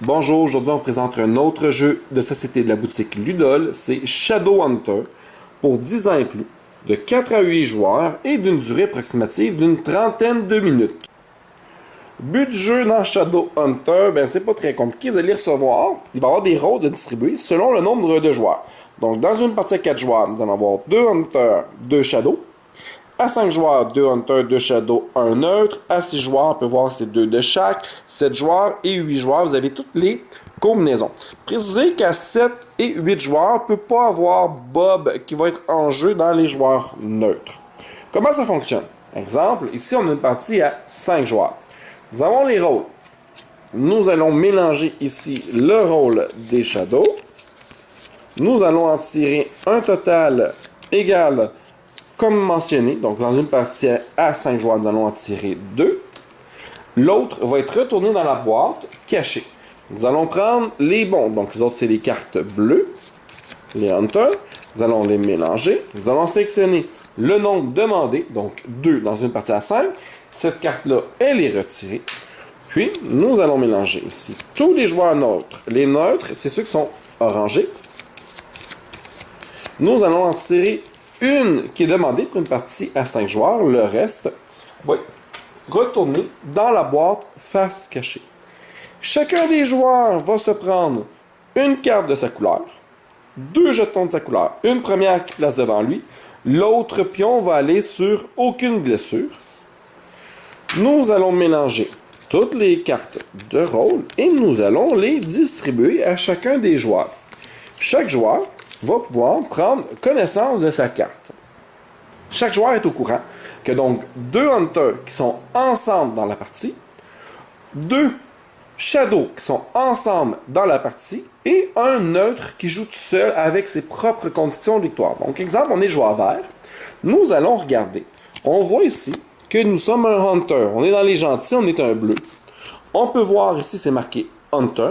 Bonjour, aujourd'hui on vous présente un autre jeu de société de la boutique Ludol, c'est Shadowhunter, pour 10 ans et plus, de 4 à 8 joueurs et d'une durée approximative d'une trentaine de minutes. But du jeu dans Shadowhunter, c'est pas très compliqué, vous allez recevoir, il va y avoir des rôles de distribuer selon le nombre de joueurs. Donc dans une partie à 4 joueurs, nous allons avoir 2 Hunters, 2 Shadows. À 5 joueurs, 2 Hunters, 2 Shadows, 1 neutre. À 6 joueurs, on peut voir c'est 2 de chaque. 7 joueurs et 8 joueurs, vous avez toutes les combinaisons. Précisez qu'à 7 et 8 joueurs, on ne peut pas avoir Bob qui va être en jeu dans les joueurs neutres. Comment ça fonctionne? Exemple, ici on a une partie à 5 joueurs. Nous avons les rôles. Nous allons mélanger ici le rôle des Shadows. Nous allons en tirer un total égal comme mentionné, donc dans une partie à 5 joueurs, nous allons en tirer 2. L'autre va être retourné dans la boîte, caché. Nous allons prendre les bons, donc les autres c'est les cartes bleues, les Hunters. Nous allons les mélanger. Nous allons sélectionner le nombre demandé, donc 2 dans une partie à 5. Cette carte-là, elle est retirée. Puis, nous allons mélanger ici tous les joueurs neutres. Les neutres, c'est ceux qui sont orangés. Nous allons en tirer une qui est demandée pour une partie à 5 joueurs. Le reste va retourner dans la boîte face cachée. Chacun des joueurs va se prendre une carte de sa couleur, 2 jetons de sa couleur, une première qui place devant lui, l'autre pion va aller sur aucune blessure. Nous allons mélanger toutes les cartes de rôle et nous allons les distribuer à chacun des joueurs. Chaque joueur va pouvoir prendre connaissance de sa carte. Chaque joueur est au courant que donc 2 Hunters qui sont ensemble dans la partie, 2 Shadows qui sont ensemble dans la partie et un neutre qui joue tout seul avec ses propres conditions de victoire. Donc exemple, on est joueur vert. Nous allons regarder. On voit ici que nous sommes un Hunter. On est dans les gentils, on est un bleu. On peut voir ici, c'est marqué Hunter.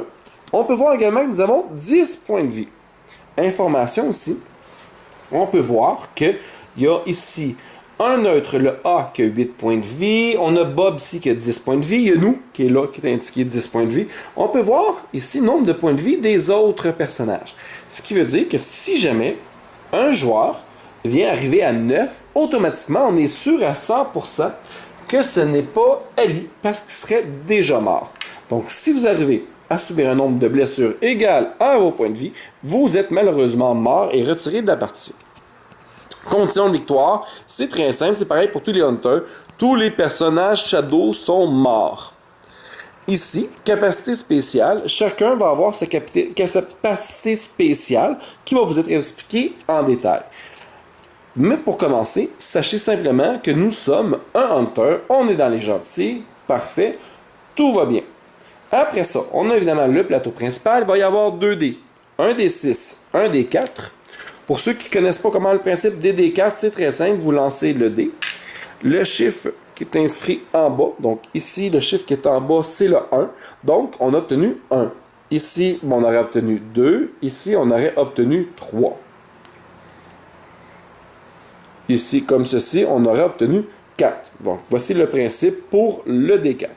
On peut voir également que nous avons 10 points de vie. Information aussi, on peut voir qu'il y a ici un neutre, le A, qui a 8 points de vie. On a Bob ici qui a 10 points de vie. Il y a nous qui est là, qui est indiqué 10 points de vie. On peut voir ici le nombre de points de vie des autres personnages. Ce qui veut dire que si jamais un joueur vient arriver à 9, automatiquement, on est sûr à 100% que ce n'est pas Ali parce qu'il serait déjà mort. Donc, si vous arrivez à subir un nombre de blessures égal à vos points de vie, vous êtes malheureusement mort et retiré de la partie. Condition de victoire, c'est très simple, c'est pareil pour tous les Hunters. Tous les personnages Shadow sont morts. Ici, capacité spéciale, chacun va avoir sa capacité spéciale qui va vous être expliquée en détail. Mais pour commencer, sachez simplement que nous sommes un Hunter, on est dans les gentils, parfait, tout va bien. Après ça, on a évidemment le plateau principal. Il va y avoir 2 dés. Un dé 6, un dé 4. Pour ceux qui ne connaissent pas comment le principe des dés 4, c'est très simple. Vous lancez le dé. Le chiffre qui est inscrit en bas. Donc ici, le chiffre qui est en bas, c'est le 1. Donc, on a obtenu 1. Ici, on aurait obtenu 2. Ici, on aurait obtenu 3. Ici, comme ceci, on aurait obtenu 4. Donc, voici le principe pour le dé 4.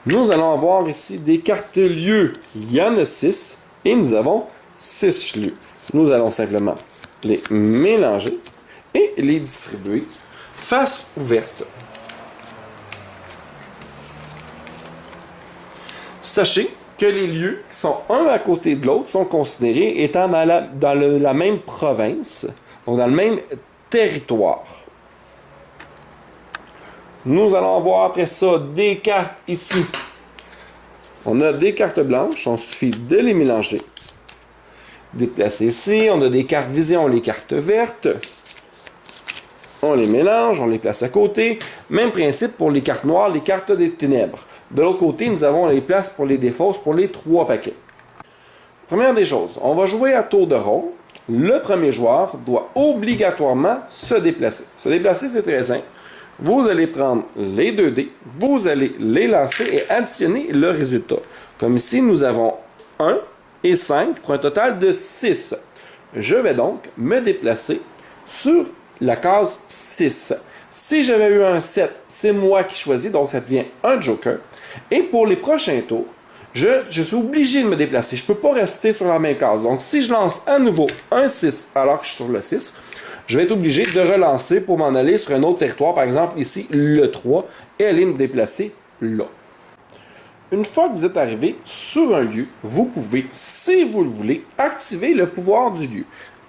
Nous allons avoir ici des cartes lieux. Il y en a 6 et nous avons 6 lieux. Nous allons simplement les mélanger et les distribuer face ouverte. Sachez que les lieux qui sont un à côté de l'autre sont considérés étant dans la même province, donc dans le même territoire. Nous allons voir après ça des cartes ici. On a des cartes blanches, on suffit de les mélanger. Déplacer ici, on a des cartes vision, les cartes vertes. On les mélange, on les place à côté. Même principe pour les cartes noires, les cartes des ténèbres. De l'autre côté, nous avons les places pour les défausses pour les 3 paquets. Première des choses, on va jouer à tour de rôle. Le premier joueur doit obligatoirement se déplacer. Se déplacer, c'est très simple. Vous allez prendre les 2 dés, vous allez les lancer et additionner le résultat. Comme ici, nous avons 1 et 5 pour un total de 6. Je vais donc me déplacer sur la case 6. Si j'avais eu un 7, c'est moi qui choisis, donc ça devient un joker. Et pour les prochains tours, je suis obligé de me déplacer. Je ne peux pas rester sur la même case. Donc, si je lance à nouveau un 6 alors que je suis sur le 6, je vais être obligé de relancer pour m'en aller sur un autre territoire. Par exemple, ici, le 3, et aller me déplacer là. Une fois que vous êtes arrivé sur un lieu, vous pouvez, si vous le voulez, activer le pouvoir du lieu.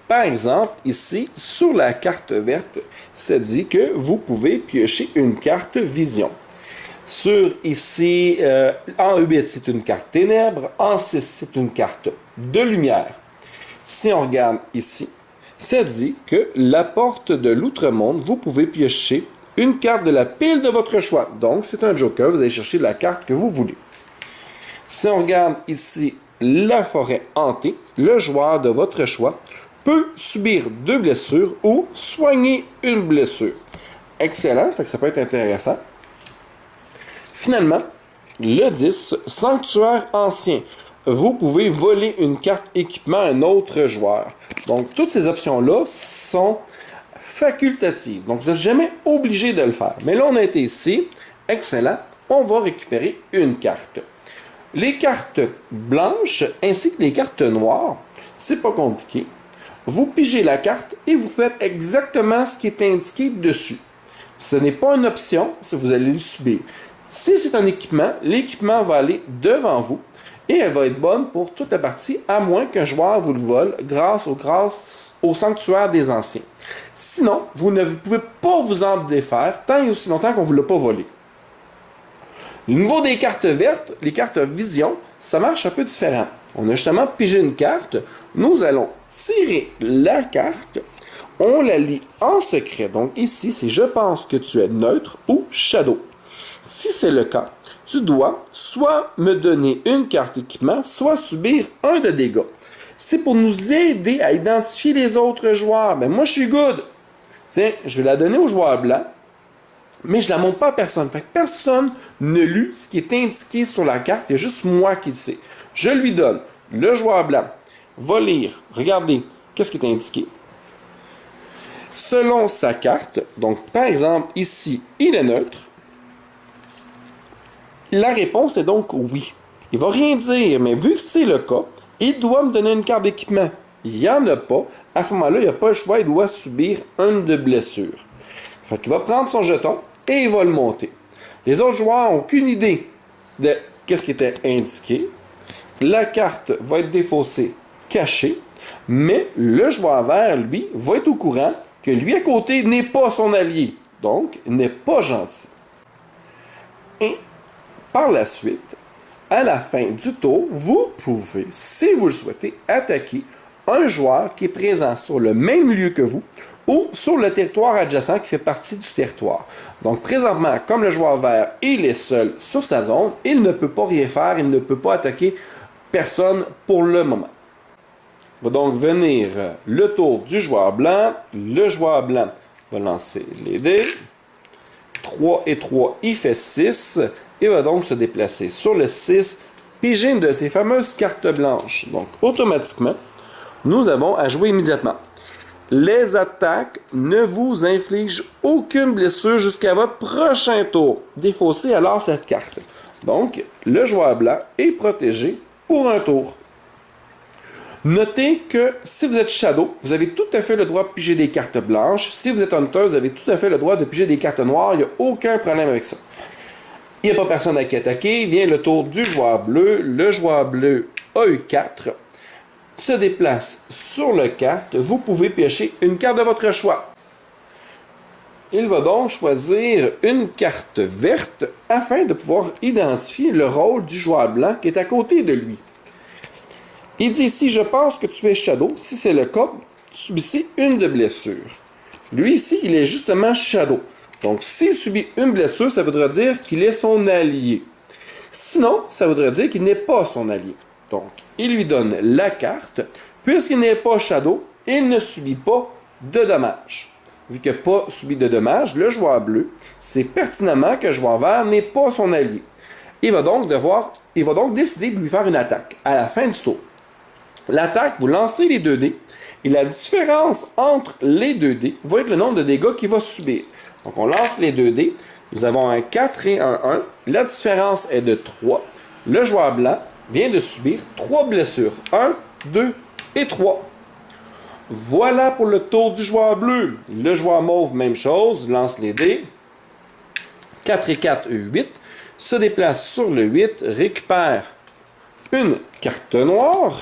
Par exemple, ici, sur la carte verte, ça dit que vous pouvez piocher une carte vision. Sur ici, en E8, c'est une carte ténèbres, en 6, c'est une carte de lumière. Si on regarde ici, ça dit que la porte de l'outre-monde, vous pouvez piocher une carte de la pile de votre choix. Donc, c'est un joker, vous allez chercher la carte que vous voulez. Si on regarde ici la forêt hantée, le joueur de votre choix peut subir 2 blessures ou soigner une blessure. Excellent, fait que ça peut être intéressant. Finalement, le 10, sanctuaire ancien. Vous pouvez voler une carte équipement à un autre joueur. Donc, toutes ces options-là sont facultatives. Donc, vous n'êtes jamais obligé de le faire. Mais là, on a été ici. Excellent. On va récupérer une carte. Les cartes blanches ainsi que les cartes noires, c'est pas compliqué. Vous pigez la carte et vous faites exactement ce qui est indiqué dessus. Ce n'est pas une option, si vous allez le subir. Si c'est un équipement, l'équipement va aller devant vous et elle va être bonne pour toute la partie, à moins qu'un joueur vous le vole grâce au sanctuaire des anciens. Sinon, vous ne pouvez pas vous en défaire tant et aussi longtemps qu'on ne vous l'a pas volé. Au niveau des cartes vertes, les cartes vision, ça marche un peu différent. On a justement pigé une carte, nous allons tirer la carte, on la lit en secret. Donc ici, c'est je pense que tu es neutre ou shadow. Si c'est le cas, tu dois soit me donner une carte équipement, soit subir un de dégâts. C'est pour nous aider à identifier les autres joueurs. Ben moi, je suis good. Tiens, je vais la donner au joueur blanc, mais je ne la montre pas à personne. Fait que personne ne lit ce qui est indiqué sur la carte. Il y a juste moi qui le sais. Je lui donne. Le joueur blanc va lire. Regardez, qu'est-ce qui est indiqué. Selon sa carte, donc par exemple, ici, il est neutre. La réponse est donc oui. Il ne va rien dire, mais vu que c'est le cas, il doit me donner une carte d'équipement. Il n'y en a pas. À ce moment-là, il n'y a pas le choix, il doit subir une de blessure. Fait qu'il va prendre son jeton et il va le monter. Les autres joueurs n'ont aucune idée de qu'est-ce qui était indiqué. La carte va être défaussée, cachée, mais le joueur vert, lui, va être au courant que lui à côté n'est pas son allié. Donc, n'est pas gentil. Et par la suite, à la fin du tour, vous pouvez, si vous le souhaitez, attaquer un joueur qui est présent sur le même lieu que vous ou sur le territoire adjacent qui fait partie du territoire. Donc présentement, comme le joueur vert, il est seul sur sa zone, il ne peut pas rien faire, il ne peut pas attaquer personne pour le moment. Va donc venir le tour du joueur blanc. Le joueur blanc va lancer les dés. 3 et 3, il fait 6. Et va donc se déplacer sur le 6, piger une de ces fameuses cartes blanches. Donc, automatiquement, nous avons à jouer immédiatement. Les attaques ne vous infligent aucune blessure jusqu'à votre prochain tour. Défaussez alors cette carte. Donc, le joueur blanc est protégé pour un tour. Notez que si vous êtes Shadow, vous avez tout à fait le droit de piger des cartes blanches. Si vous êtes Hunter, vous avez tout à fait le droit de piger des cartes noires. Il n'y a aucun problème avec ça. Il n'y a pas personne à qui attaquer. Vient le tour du joueur bleu. Le joueur bleu a eu 4. Se déplace sur le carte. Vous pouvez piocher une carte de votre choix. Il va donc choisir une carte verte afin de pouvoir identifier le rôle du joueur blanc qui est à côté de lui. Il dit ici, je pense que tu es Shadow. Si c'est le cas, tu subis une de blessure. Lui ici, il est justement Shadow. Donc, s'il subit une blessure, ça voudrait dire qu'il est son allié. Sinon, ça voudrait dire qu'il n'est pas son allié. Donc, il lui donne la carte. Puisqu'il n'est pas Shadow, il ne subit pas de dommages. Vu qu'il n'a pas subi de dommages, le joueur bleu sait pertinemment que le joueur vert n'est pas son allié. Il va donc décider de lui faire une attaque à la fin du tour. L'attaque, vous lancez les 2 dés, et la différence entre les 2 dés va être le nombre de dégâts qu'il va subir. Donc, on lance les 2 dés. Nous avons un 4 et un 1. La différence est de 3. Le joueur blanc vient de subir 3 blessures. 1, 2 et 3. Voilà pour le tour du joueur bleu. Le joueur mauve, même chose, lance les dés. 4 et 4, 8. Se déplace sur le 8, récupère une carte noire.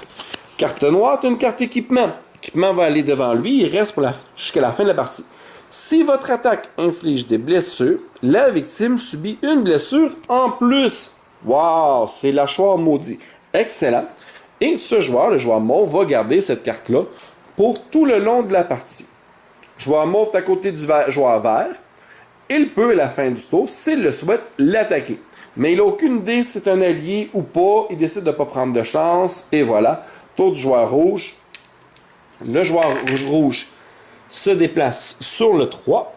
Carte noire est une carte équipement. L'équipement va aller devant lui, il reste jusqu'à la fin de la partie. Si votre attaque inflige des blessures, la victime subit une blessure en plus. Wow, c'est lâchoir maudit. Excellent. Et ce joueur, le joueur mauve, va garder cette carte-là pour tout le long de la partie. Joueur mauve est à côté du joueur vert. Il peut, à la fin du tour, s'il le souhaite, l'attaquer. Mais il n'a aucune idée si c'est un allié ou pas. Il décide de ne pas prendre de chance. Et voilà. Tour du joueur rouge. Le joueur rouge se déplace sur le 3.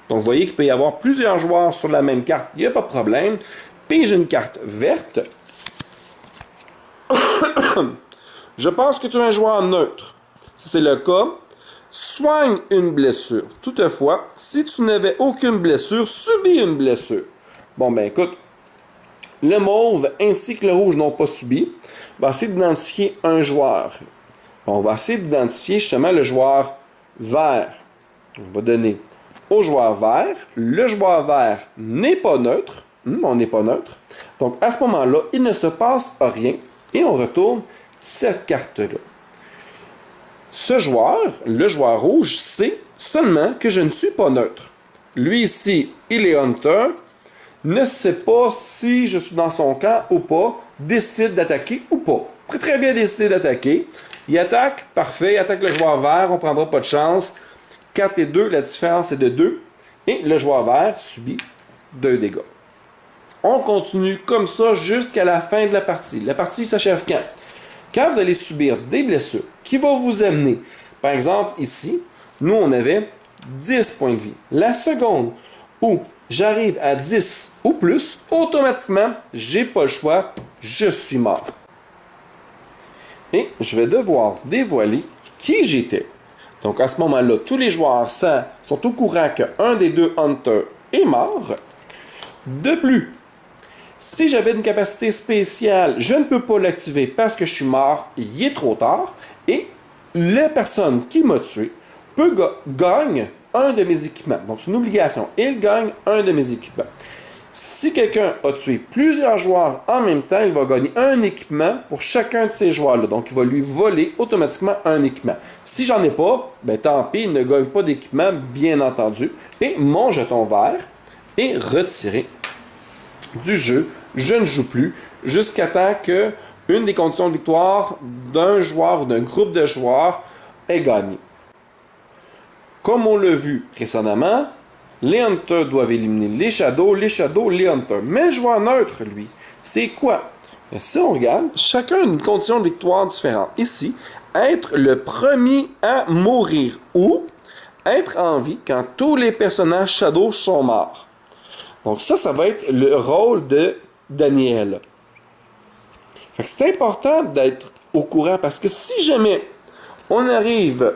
Donc, vous voyez qu'il peut y avoir plusieurs joueurs sur la même carte. Il n'y a pas de problème. Pige une carte verte. Je pense que tu es un joueur neutre. Si c'est le cas, soigne une blessure. Toutefois, si tu n'avais aucune blessure, subis une blessure. Bon, ben écoute, le mauve ainsi que le rouge n'ont pas subi. On va essayer d'identifier un joueur. On va essayer d'identifier justement le joueur vert. On va donner au joueur vert. Le joueur vert n'est pas neutre. On n'est pas neutre. Donc, à ce moment-là, il ne se passe rien. Et on retourne cette carte-là. Ce joueur, le joueur rouge, sait seulement que je ne suis pas neutre. Lui ici, il est hunter, ne sait pas si je suis dans son camp ou pas, décide d'attaquer ou pas. Il pourrait très bien décider d'attaquer. Il attaque, parfait, il attaque le joueur vert, on ne prendra pas de chance. 4 et 2, la différence est de 2. Et le joueur vert subit 2 dégâts. On continue comme ça jusqu'à la fin de la partie. La partie s'achève quand? Quand vous allez subir des blessures qui vont vous amener, par exemple ici, nous on avait 10 points de vie. La seconde où j'arrive à 10 ou plus, automatiquement, j'ai pas le choix, je suis mort. Et je vais devoir dévoiler qui j'étais. Donc à ce moment-là, tous les joueurs sont au courant qu'un des deux hunters est mort. De plus, si j'avais une capacité spéciale, je ne peux pas l'activer parce que je suis mort, il est trop tard. Et la personne qui m'a tué gagne un de mes équipements. Donc c'est une obligation. Il gagne un de mes équipements. Si quelqu'un a tué plusieurs joueurs en même temps, il va gagner un équipement pour chacun de ces joueurs-là. Donc il va lui voler automatiquement un équipement. Si j'en ai pas, ben tant pis, il ne gagne pas d'équipement, bien entendu. Et mon jeton vert est retiré du jeu. Je ne joue plus jusqu'à temps que une des conditions de victoire d'un joueur ou d'un groupe de joueurs est gagnée. Comme on l'a vu précédemment, les hunters doivent éliminer les shadows, les hunters. Mais le joueur neutre, lui, c'est quoi? Et si on regarde, chacun a une condition de victoire différente. Ici, être le premier à mourir ou être en vie quand tous les personnages shadows sont morts. Donc ça va être le rôle de Daniel. Fait que c'est important d'être au courant parce que si jamais on arrive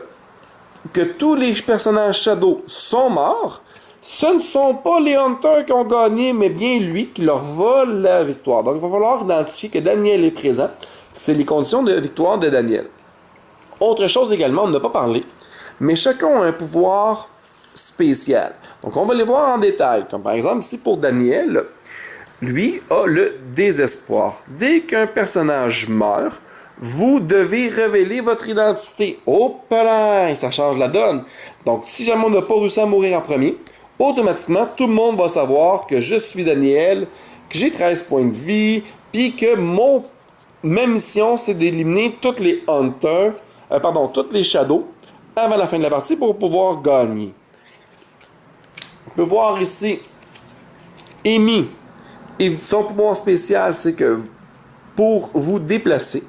que tous les personnages shadow sont morts, ce ne sont pas les hunters qui ont gagné, mais bien lui qui leur vole la victoire. Donc il va falloir identifier que Daniel est présent. C'est les conditions de victoire de Daniel. Autre chose également, on n'a pas parlé, mais chacun a un pouvoir spécial. Donc on va les voir en détail. Comme par exemple ici pour Daniel, lui a le désespoir. Dès qu'un personnage meurt, vous devez révéler votre identité. Hop là, ça change la donne. Donc si jamais on n'a pas réussi à mourir en premier, automatiquement tout le monde va savoir que je suis Daniel, que j'ai 13 points de vie, puis que ma mission c'est d'éliminer tous les hunters, tous les shadows avant la fin de la partie pour pouvoir gagner. On peut voir ici Amy. Et son pouvoir spécial, c'est que pour vous déplacer,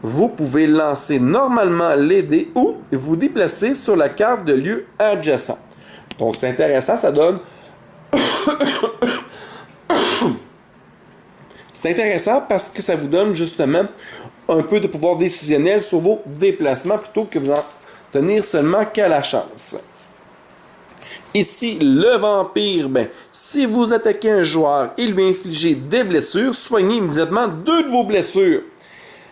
vous pouvez lancer normalement les dés ou vous déplacer sur la carte de lieu adjacent. Donc c'est intéressant, ça donne... C'est intéressant parce que ça vous donne justement un peu de pouvoir décisionnel sur vos déplacements plutôt que vous en tenir seulement qu'à la chance. Ici, le vampire, ben, si vous attaquez un joueur et lui infligez des blessures, soignez immédiatement 2 de vos blessures.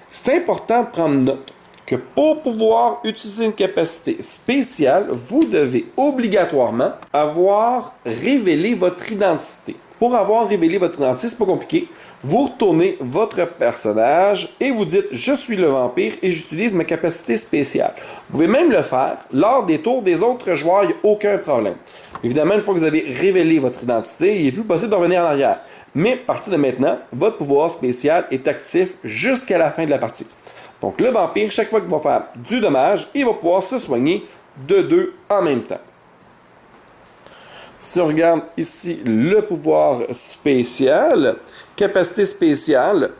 C'est important de prendre note que pour pouvoir utiliser une capacité spéciale, vous devez obligatoirement avoir révélé votre identité. Pour avoir révélé votre identité, c'est pas compliqué. Vous retournez votre personnage et vous dites « Je suis le vampire et j'utilise ma capacité spéciale ». Vous pouvez même le faire lors des tours des autres joueurs, il n'y a aucun problème. Évidemment, une fois que vous avez révélé votre identité, il n'est plus possible de revenir en arrière. Mais à partir de maintenant, votre pouvoir spécial est actif jusqu'à la fin de la partie. Donc le vampire, chaque fois qu'il va faire du dommage, il va pouvoir se soigner de 2 en même temps. Si on regarde ici le pouvoir spécial, capacité spéciale,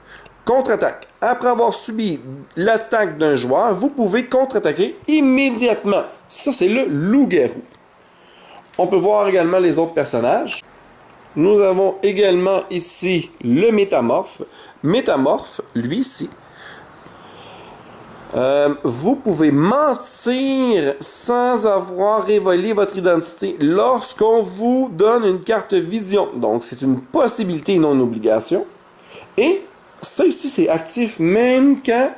contre-attaque. Après avoir subi l'attaque d'un joueur, vous pouvez contre-attaquer immédiatement. Ça, c'est le loup-garou. On peut voir également les autres personnages. Nous avons également ici le métamorphe. Métamorphe, lui ici, vous pouvez mentir sans avoir révélé votre identité lorsqu'on vous donne une carte vision. Donc, c'est une possibilité et non une obligation. Et ça ici, c'est actif même quand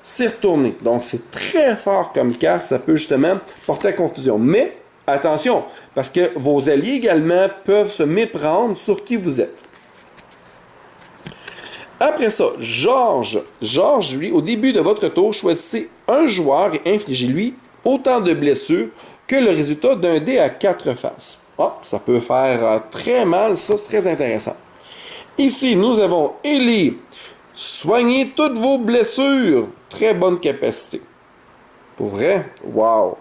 c'est retourné. Donc, c'est très fort comme carte. Ça peut justement porter à confusion. Mais, attention, parce que vos alliés également peuvent se méprendre sur qui vous êtes. Après ça, Georges. Georges, lui, au début de votre tour, choisissez un joueur et infligez-lui autant de blessures que le résultat d'un dé à 4 faces. Ah, ça peut faire très mal, ça c'est très intéressant. Ici, nous avons Élie. Soignez toutes vos blessures. Très bonne capacité. Pour vrai, wow.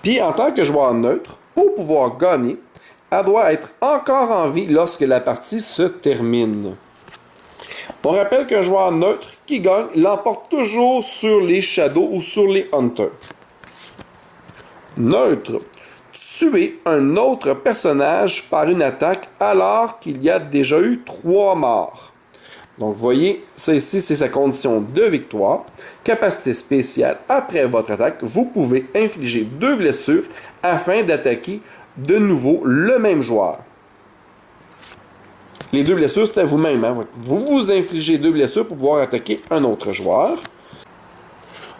Puis, en tant que joueur neutre, pour pouvoir gagner, elle doit être encore en vie lorsque la partie se termine. On rappelle qu'un joueur neutre qui gagne l'emporte toujours sur les Shadows ou sur les Hunters. Neutre. Tuer un autre personnage par une attaque alors qu'il y a déjà eu 3 morts. Donc, vous voyez, ça ici, c'est sa condition de victoire. Capacité spéciale. Après votre attaque, vous pouvez infliger 2 blessures afin d'attaquer de nouveau le même joueur. Les 2 blessures, c'est à vous-même. Hein? Vous vous infligez 2 blessures pour pouvoir attaquer un autre joueur.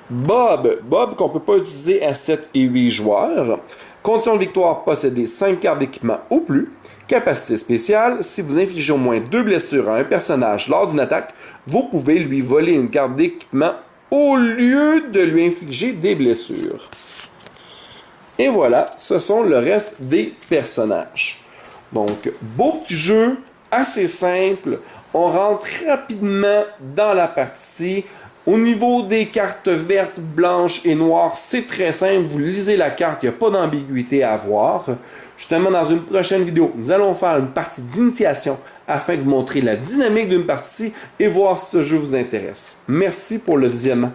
Bob. Bob qu'on ne peut pas utiliser à 7 et 8 joueurs. Condition de victoire, posséder 5 cartes d'équipement ou plus. Capacité spéciale, si vous infligez au moins 2 blessures à un personnage lors d'une attaque, vous pouvez lui voler une carte d'équipement au lieu de lui infliger des blessures. Et voilà, ce sont le reste des personnages. Donc, beau petit jeu, assez simple. On rentre rapidement dans la partie. Au niveau des cartes vertes, blanches et noires, c'est très simple. Vous lisez la carte, il n'y a pas d'ambiguïté à avoir. Justement, dans une prochaine vidéo, nous allons faire une partie d'initiation afin de vous montrer la dynamique d'une partie et voir si ce jeu vous intéresse. Merci pour le visionnement.